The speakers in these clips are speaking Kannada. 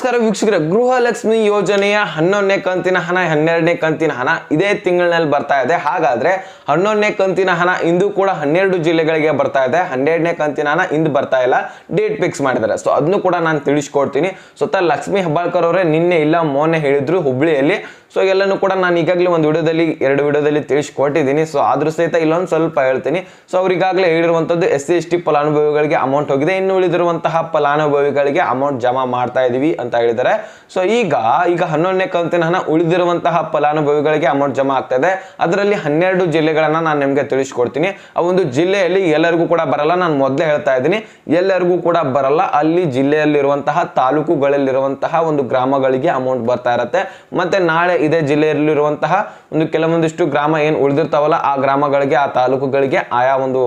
ನಮಸ್ಕಾರ ವೀಕ್ಷಕರೇ, ಗೃಹಲಕ್ಷ್ಮಿ ಯೋಜನೆಯ 11ನೇ ಕಂತಿನ ಹಣ 12ನೇ ಕಂತಿನ ಹಣ ಇದೇ ತಿಂಗಳಿನಲ್ಲಿ ಬರ್ತಾ ಇದೆ. ಹಾಗಾದ್ರೆ 11ನೇ ಕಂತಿನ ಹಣ ಇಂದು ಕೂಡ 12 ಜಿಲ್ಲೆಗಳಿಗೆ ಬರ್ತಾ ಇದೆ. 12ನೇ ಕಂತಿನ ಹಣ ಇಂದು ಬರ್ತಾ ಇಲ್ಲ, ಡೇಟ್ ಫಿಕ್ಸ್ ಮಾಡಿದ್ದಾರೆ. ಸೊ ಅದನ್ನು ಕೂಡ ನಾನು ತಿಳಿಸ್ಕೊಡ್ತೀನಿ. ಸ್ವತಃ ಲಕ್ಷ್ಮಿ ಹೆಬ್ಬಾಳ್ಕರ್ ಅವರೇ ನಿನ್ನೆ ಇಲ್ಲ ಮೊನ್ನೆ ಹೇಳಿದ್ರು ಹುಬ್ಳಿಯಲ್ಲಿ. ಸೊ ಎಲ್ಲನೂ ಕೂಡ ನಾನು ಈಗಾಗಲೇ ಒಂದು ವಿಡಿಯೋದಲ್ಲಿ 2 ವಿಡಿಯೋದಲ್ಲಿ ತಿಳಿಸ್ಕೊಟ್ಟಿದ್ದೀನಿ. ಸೊ ಆದ್ರೂ ಸಹಿತ ಇಲ್ಲೊಂದು ಸ್ವಲ್ಪ ಹೇಳ್ತೀನಿ. ಸೊ ಅವ್ರು ಈಗಾಗಲೇ ಹೇಳಿರುವಂಥದ್ದು SC/ST ಫಲಾನುಭವಿಗಳಿಗೆ ಅಮೌಂಟ್ ಹೋಗಿದೆ, ಇನ್ನು ಉಳಿದಿರುವಂತಹ ಫಲಾನುಭವಿಗಳಿಗೆ ಅಮೌಂಟ್ ಜಮಾ ಮಾಡ್ತಾ ಇದೀವಿ ಅಂತ ಹೇಳಿದ್ದಾರೆ. ಸೊ ಈಗ 11ನೇ ಕಂತಿನ ಹಣ ಉಳಿದಿರುವಂತಹ ಫಲಾನುಭವಿಗಳಿಗೆ ಅಮೌಂಟ್ ಜಮಾ ಆಗ್ತಾ ಇದೆ. ಅದರಲ್ಲಿ 12 ಜಿಲ್ಲೆಗಳನ್ನ ನಾನು ನಿಮಗೆ ತಿಳಿಸ್ಕೊಡ್ತೀನಿ. ಆ ಒಂದು ಜಿಲ್ಲೆಯಲ್ಲಿ ಎಲ್ಲರಿಗೂ ಕೂಡ ಬರಲ್ಲ, ನಾನು ಮೊದಲೇ ಹೇಳ್ತಾ ಇದ್ದೀನಿ, ಎಲ್ಲರಿಗೂ ಕೂಡ ಬರಲ್ಲ. ಅಲ್ಲಿ ಜಿಲ್ಲೆಯಲ್ಲಿರುವಂತಹ ತಾಲೂಕುಗಳಲ್ಲಿರುವಂತಹ ಒಂದು ಗ್ರಾಮಗಳಿಗೆ ಅಮೌಂಟ್ ಬರ್ತಾ ಇರುತ್ತೆ. ಮತ್ತೆ ನಾಳೆ ಇದೇ ಜಿಲ್ಲೆಯಲ್ಲಿರುವಂತಹ ಒಂದು ಕೆಲವೊಂದಿಷ್ಟು ಗ್ರಾಮ ಏನು ಉಳಿದಿರ್ತಾವಲ್ಲ, ಆ ಗ್ರಾಮಗಳಿಗೆ ಆ ತಾಲೂಕುಗಳಿಗೆ ಆಯಾ ಒಂದು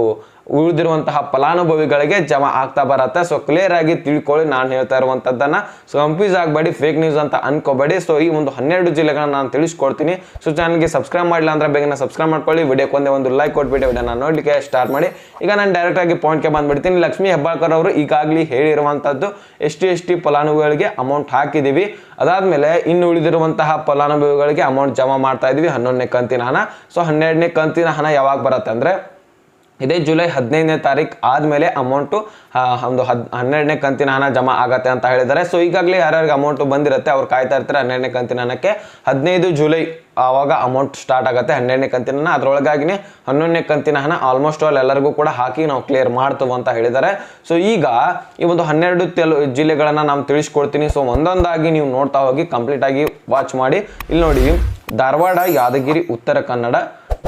ಉಳಿದಿರುವಂತಹ ಫಲಾನುಭವಿಗಳಿಗೆ ಜಮಾ ಆಗ್ತಾ ಬರತ್ತೆ. ಸೊ ಕ್ಲಿಯರ್ ಆಗಿ ತಿಳ್ಕೊಳ್ಳಿ ನಾನು ಹೇಳ್ತಾ ಇರುವಂತದ್ದನ್ನ. ಸೊ ಕನ್ಫ್ಯೂಸ್ ಆಗಬೇಡಿ, ಫೇಕ್ ನ್ಯೂಸ್ ಅಂತ ಅನ್ಕೋಬೇಡಿ. ಸೊ ಈ ಒಂದು 12 ಜಿಲ್ಲೆಗಳನ್ನ ನಾನು ತಿಳಿಸ್ಕೊಡ್ತೀನಿ. ಸೊ ಚಾನಲ್ಗೆ ಸಬ್ಸ್ಕ್ರೈಬ್ ಮಾಡಿಲ್ಲ ಅಂದ್ರೆ ಬೇಗನೆ ಸಬ್ಸ್ಕ್ರೈಬ್ ಮಾಡ್ಕೊಳ್ಳಿ, ವಿಡಿಯೋಕ್ಕೆ ಒಂದು ಲೈಕ್ ಕೊಟ್ಬಿಟ್ಟು ವಿಡಿಯೋನ ನೋಡ್ಲಿಕ್ಕೆ ಸ್ಟಾರ್ಟ್ ಮಾಡಿ. ಈಗ ನಾನು ಡೈರೆಕ್ಟ್ ಆಗಿ ಪಾಯಿಂಟ್ಗೆ ಬಂದ್ಬಿಡ್ತೀನಿ. ಲಕ್ಷ್ಮಿ ಹೆಬ್ಬಾಳ್ಕರ್ ಅವರು ಈಗಾಗಲೇ ಹೇಳಿರುವಂತದ್ದು ST/ST ಫಲಾನುಭವಿಗಳಿಗೆ ಅಮೌಂಟ್ ಹಾಕಿದೀವಿ. ಅದಾದ್ಮೇಲೆ ಇನ್ನು ಉಳಿದಿರುವಂತಹ ಫಲಾನುಭವಿಗಳಿಗೆ ಅಮೌಂಟ್ ಜಮಾ ಮಾಡ್ತಾ ಇದೀವಿ 11ನೇ ಕಂತಿನ ಹಣ. ಸೊ 12ನೇ ಕಂತಿನ ಹಣ ಯಾವಾಗ ಬರುತ್ತೆ ಅಂದ್ರೆ ಇದೇ ಜುಲೈ 15ನೇ ತಾರೀಕು ಆದಮೇಲೆ ಅಮೌಂಟು ಒಂದು 12ನೇ ಕಂತಿನ ಹಣ ಜಮಾ ಆಗತ್ತೆ ಅಂತ ಹೇಳಿದ್ದಾರೆ. ಸೊ ಈಗಾಗಲೇ ಯಾರ್ಯಾರಿಗೆ ಅಮೌಂಟು ಬಂದಿರುತ್ತೆ ಅವ್ರು ಕಾಯ್ತಾ ಇರ್ತಾರೆ 12ನೇ ಕಂತಿನ ಹಣಕ್ಕೆ. 15 ಜುಲೈ ಆವಾಗ ಅಮೌಂಟ್ ಸ್ಟಾರ್ಟ್ ಆಗುತ್ತೆ 12ನೇ ಕಂತಿನ ಹಣ. ಅದರೊಳಗಾಗಿನೇ 11ನೇ ಕಂತಿನ ಹಣ ಆಲ್ಮೋಸ್ಟ್ ಆಲ್ ಎಲ್ಲರಿಗೂ ಕೂಡ ಹಾಕಿ ನಾವು ಕ್ಲಿಯರ್ ಮಾಡ್ತೀವಿ ಅಂತ ಹೇಳಿದ್ದಾರೆ. ಸೊ ಈಗ ಈ ಒಂದು 12 ಜಿಲ್ಲೆಗಳನ್ನು ನಾನು ತಿಳಿಸ್ಕೊಡ್ತೀನಿ. ಸೊ ಒಂದೊಂದಾಗಿ ನೀವು ನೋಡ್ತಾ ಹೋಗಿ ಕಂಪ್ಲೀಟ್ ಆಗಿ ವಾಚ್ ಮಾಡಿ. ಇಲ್ಲಿ ನೋಡಿ, ಧಾರವಾಡ, ಯಾದಗಿರಿ, ಉತ್ತರ ಕನ್ನಡ,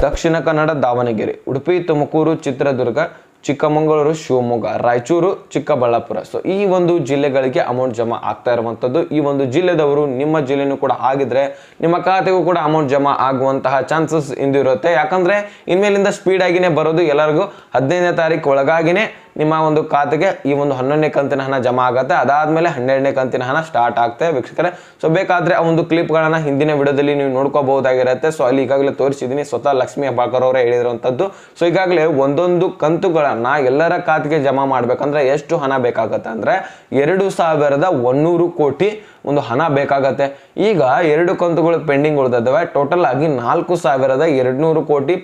ದಕ್ಷಿಣ ಕನ್ನಡ, ದಾವಣಗೆರೆ, ಉಡುಪಿ, ತುಮಕೂರು, ಚಿತ್ರದುರ್ಗ, ಚಿಕ್ಕಮಗಳೂರು, ಶಿವಮೊಗ್ಗ, ರಾಯಚೂರು, ಚಿಕ್ಕಬಳ್ಳಾಪುರ. ಸೊ ಈ ಒಂದು ಜಿಲ್ಲೆಗಳಿಗೆ ಅಮೌಂಟ್ ಜಮಾ ಆಗ್ತಾ ಇರುವಂಥದ್ದು. ಈ ಒಂದು ಜಿಲ್ಲೆದವರು ನಿಮ್ಮ ಜಿಲ್ಲೆನೂ ಕೂಡ ಆಗಿದ್ರೆ ನಿಮ್ಮ ಖಾತೆಗೂ ಕೂಡ ಅಮೌಂಟ್ ಜಮಾ ಆಗುವಂತಹ ಚಾನ್ಸಸ್ ಇಂದು ಇರುತ್ತೆ. ಯಾಕಂದ್ರೆ ಇನ್ಮೇಲಿಂದ ಸ್ಪೀಡ್ ಆಗಿನೇ ಬರೋದು, ಎಲ್ಲರಿಗೂ 15ನೇ ತಾರೀಕು ಒಳಗಾಗಿನೇ ನಿಮ್ಮ ಒಂದು ಖಾತೆಗೆ ಈ ಒಂದು 11ನೇ ಕಂತಿನ ಹಣ ಜಮಾ ಆಗುತ್ತೆ. ಅದಾದ್ಮೇಲೆ 12ನೇ ಕಂತಿನ ಹಣ ಸ್ಟಾರ್ಟ್ ಆಗ್ತದೆ ವೀಕ್ಷಕರೇ. ಸೊ ಬೇಕಾದ್ರೆ ಆ ಒಂದು ಕ್ಲಿಪ್ಗಳನ್ನ ಹಿಂದಿನ ವಿಡಿಯೋದಲ್ಲಿ ನೀವು ನೋಡ್ಕೋಬಹುದಾಗಿರುತ್ತೆ. ಸೊ ಅಲ್ಲಿ ಈಗಾಗಲೇ ತೋರಿಸಿದ್ದೀನಿ, ಸ್ವತಃ ಲಕ್ಷ್ಮಿ ಹೆಬ್ಬಾಳ್ಕರ್ ಅವರೇ ಹೇಳಿರುವಂಥದ್ದು. ಸೊ ಈಗಾಗಲೇ ಒಂದೊಂದು ಕಂತುಗಳನ್ನ ಎಲ್ಲರ ಖಾತೆಗೆ ಜಮಾ ಮಾಡ್ಬೇಕಂದ್ರೆ ಎಷ್ಟು ಹಣ ಬೇಕಾಗತ್ತೆ ಅಂದ್ರೆ 2100 ಕೋಟಿ ಒಂದು ಹಣ ಬೇಕಾಗತ್ತೆ. ಈಗ 2 ಕಂತುಗಳು ಪೆಂಡಿಂಗ್ ಉಳಿದಿದ್ದಾವೆ. ಟೋಟಲ್ ಆಗಿ 4200 ಕೋಟಿ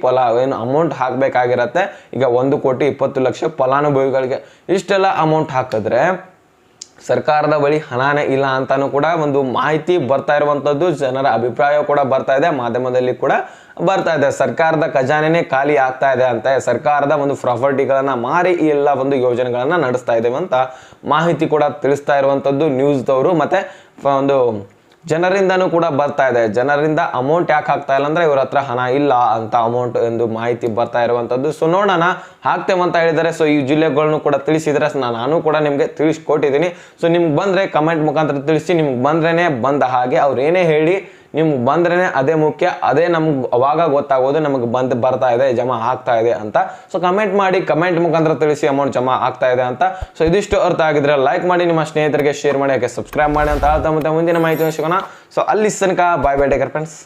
ಏನು ಅಮೌಂಟ್ ಹಾಕಬೇಕಾಗಿರತ್ತೆ. ಈಗ 1,20,00,000 ಫಲಾನುಭವಿಗಳಿಗೆ ಇಷ್ಟೆಲ್ಲ ಅಮೌಂಟ್ ಹಾಕಿದ್ರೆ ಸರ್ಕಾರದ ಬಳಿ ಹಣನೇ ಇಲ್ಲ ಅಂತಾನು ಕೂಡ ಒಂದು ಮಾಹಿತಿ ಬರ್ತಾ ಇರುವಂತದ್ದು, ಜನರ ಅಭಿಪ್ರಾಯ ಕೂಡ ಬರ್ತಾ ಇದೆ, ಮಾಧ್ಯಮದಲ್ಲಿ ಕೂಡ ಬರ್ತಾ ಇದೆ. ಸರ್ಕಾರದ ಖಜಾನೆನೇ ಖಾಲಿ ಆಗ್ತಾ ಇದೆ ಅಂತ, ಸರ್ಕಾರದ ಒಂದು ಪ್ರಾಪರ್ಟಿಗಳನ್ನ ಮಾರಿ ಈ ಎಲ್ಲ ಒಂದು ಯೋಜನೆಗಳನ್ನ ನಡೆಸ್ತಾ ಇದ್ದೇವೆ ಅಂತ ಮಾಹಿತಿ ಕೂಡ ತಿಳಿಸ್ತಾ ಇರುವಂತದ್ದು ನ್ಯೂಸ್ದವರು. ಮತ್ತೆ ಒಂದು ಜನರಿಂದನೂ ಕೂಡ ಬರ್ತಾ ಇದೆ. ಜನರಿಂದ ಅಮೌಂಟ್ ಯಾಕೆ ಹಾಕ್ತಾ ಇಲ್ಲ ಅಂದ್ರೆ ಇವ್ರ ಹತ್ರ ಹಣ ಇಲ್ಲ ಅಂತ ಅಮೌಂಟ್ ಎಂದು ಮಾಹಿತಿ ಬರ್ತಾ ಇರುವಂತದ್ದು. ಸೊ ನೋಡೋಣ, ಹಾಕ್ತೇವೆ ಅಂತ ಹೇಳಿದ್ದಾರೆ. ಸೊ ಈ ಜಿಲ್ಲೆಗಳನ್ನು ಕೂಡ ತಿಳಿಸಿದ್ರೆ ನಾನು ಕೂಡ ನಿಮ್ಗೆ ತಿಳಿಸ್ಕೊಟ್ಟಿದ್ದೀನಿ. ಸೊ ನಿಮ್ಗೆ ಬಂದ್ರೆ ಕಮೆಂಟ್ ಮುಖಾಂತರ ತಿಳಿಸಿ. ನಿಮ್ಗೆ ಬಂದ್ರೇನೆ ಬಂದ ಹಾಗೆ, ಅವ್ರು ಏನೇ ಹೇಳಿ ನಿಮ್ಗೆ ಬಂದ್ರೇನೆ ಅದೇ ಮುಖ್ಯ. ಅದೇ ನಮ್ಗೆ ಅವಾಗ ಗೊತ್ತಾಗೋದು ನಮಗೆ ಬರ್ತಾ ಇದೆ, ಜಮಾ ಆಗ್ತಾ ಇದೆ ಅಂತ. ಸೊ ಕಮೆಂಟ್ ಮಾಡಿ, ಕಮೆಂಟ್ ಮುಖಾಂತರ ತಿಳಿಸಿ ಅಮೌಂಟ್ ಜಮಾ ಆಗ್ತಾ ಇದೆ ಅಂತ. ಸೊ ಇದಿಷ್ಟು ಅರ್ಥ ಆಗಿದ್ರೆ ಲೈಕ್ ಮಾಡಿ, ನಿಮ್ಮ ಸ್ನೇಹಿತರಿಗೆ ಶೇರ್ ಮಾಡಿ, ಹಾಗೆ ಸಬ್ಸ್ಕ್ರೈಬ್ ಮಾಡಿ ಅಂತ ಹೇಳ್ತಾ ಮತ್ತೆ ಮುಂದಿನ ಮಾಹಿತಿ ಸಿಗೋಣ. ಸೊ ಅಲ್ಲಿ ತನಕ ಬಾಯ್ ಬಾಯ್, ಟೇಕ್ ಕೇರ್ ಫ್ರೆಂಡ್ಸ್.